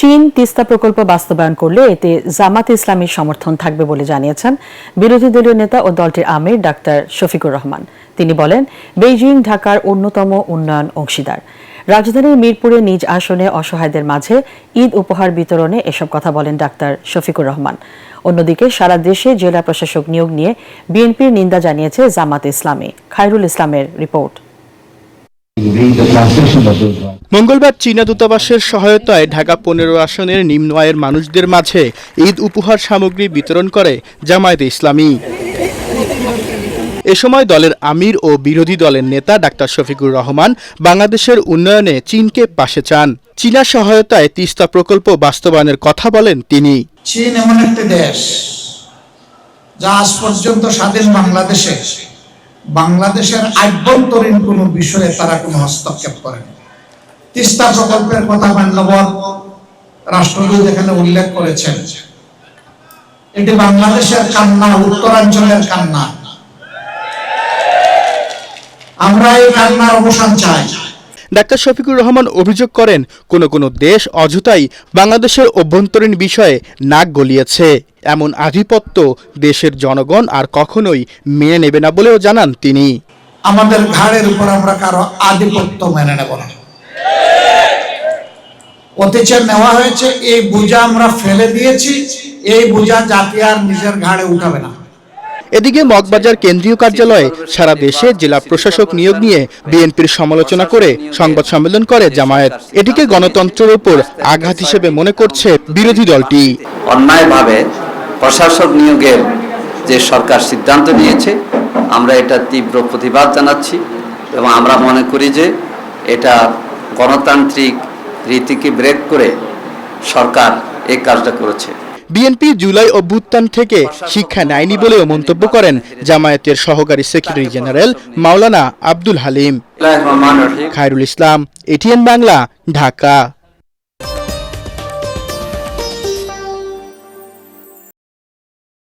চীন তিস্তা প্রকল্প বাস্তবায়ন করলে এতে জামাত ইসলামীর সমর্থন থাকবে বলে জানিয়েছেন বিরোধী দলীয় নেতা ও দলটির আমির ডাক্তার শফিকুর রহমান। তিনি বলেন, বেইজিং ঢাকার অন্যতম উন্নয়ন অংশীদার। রাজধানীর মিরপুরে নিজ আসনে অসহায়দের মাঝে ঈদ উপহার বিতরণে এসব কথা বলেন ডাক্তার শফিকুর রহমান। অন্যদিকে সারা দেশে জেলা প্রশাসক নিয়োগ নিয়ে বিএনপির নিন্দা জানিয়েছে জামাত ইসলামী। খায়রুল ইসলামের রিপোর্ট। মঙ্গলবার চীনা দূতাবাসের সহায়তায় ঢাকা 15 আসনের নিম্ন আয়ের মানুষদের মাঝে ঈদ উপহার সামগ্রী বিতরণ করে জামায়াতে ইসলামী। এ সময় দলের আমির ও বিরোধী দলের নেতা ডাক্তার শফিকুর রহমান বাংলাদেশের উন্নয়নে চীনকে পাশে চান। চীনা সহায়তায় তিস্তা প্রকল্প বাস্তবায়নের কথা বলেন তিনি। চীন এমন একটি দেশ যা আজ পর্যন্ত স্বাধীন বাংলাদেশের আভ্যন্তরীণ কোনো বিষয়ে তারা কোনো হস্তক্ষেপ করেনি। তিস্তা প্রকল্পের কথা মাননীয় রাষ্ট্রদূত এখানে উল্লেখ করেছেন। এটি বাংলাদেশের কান্না, উত্তরাঞ্চলের কান্না। আমরা এই কান্নার অবসান চাই। ডাক্তার শফিকুর রহমান অভিযোগ করেন, কোন দেশ অযথাই বাংলাদেশের অভ্যন্তরীণ বিষয়ে নাক গলিয়েছে। এমন আধিপত্য দেশের জনগণ আর কখনোই মেনে নেবে না বলেও জানান তিনি। আমাদের ঘাড়ের উপর আমরা কারো আধিপত্য মেনে নেব না। অতীতে নেওয়া হয়েছে, এই বোঝা আমরা ফেলে দিয়েছি। এই বোঝা জাতি আর নিজের ঘাড়ে উঠাবে না। এদিকে মগবাজার কেন্দ্রীয় কার্যালয়ে সারা দেশে জেলা প্রশাসক নিয়োগ নিয়ে বিএনপির সমালোচনা করে সংবাদ সম্মেলন করে জামায়াত। এটিকে গণতন্ত্রের উপর আঘাত হিসেবে মনে করছে বিরোধী দলটি। অন্যায়ভাবে প্রশাসক নিয়োগের যে সরকার সিদ্ধান্ত নিয়েছে, আমরা এটা তীব্র প্রতিবাদ জানাচ্ছি এবং আমরা মনে করি যে এটা গণতান্ত্রিক রীতিকে ব্রেক করে সরকার এই কাজটা করেছে। বিএনপি জুলাই অভ্যুত্থান থেকে শিক্ষা নেয়নি বলেও মন্তব্য করেন জামায়াতের সহকারী সেক্রেটারি জেনারেল মাওলানা আব্দুল হালিম। বিসমিল্লাহির রহমানির রহিম। খায়রুল ইসলাম, এটিএন বাংলা, ঢাকা।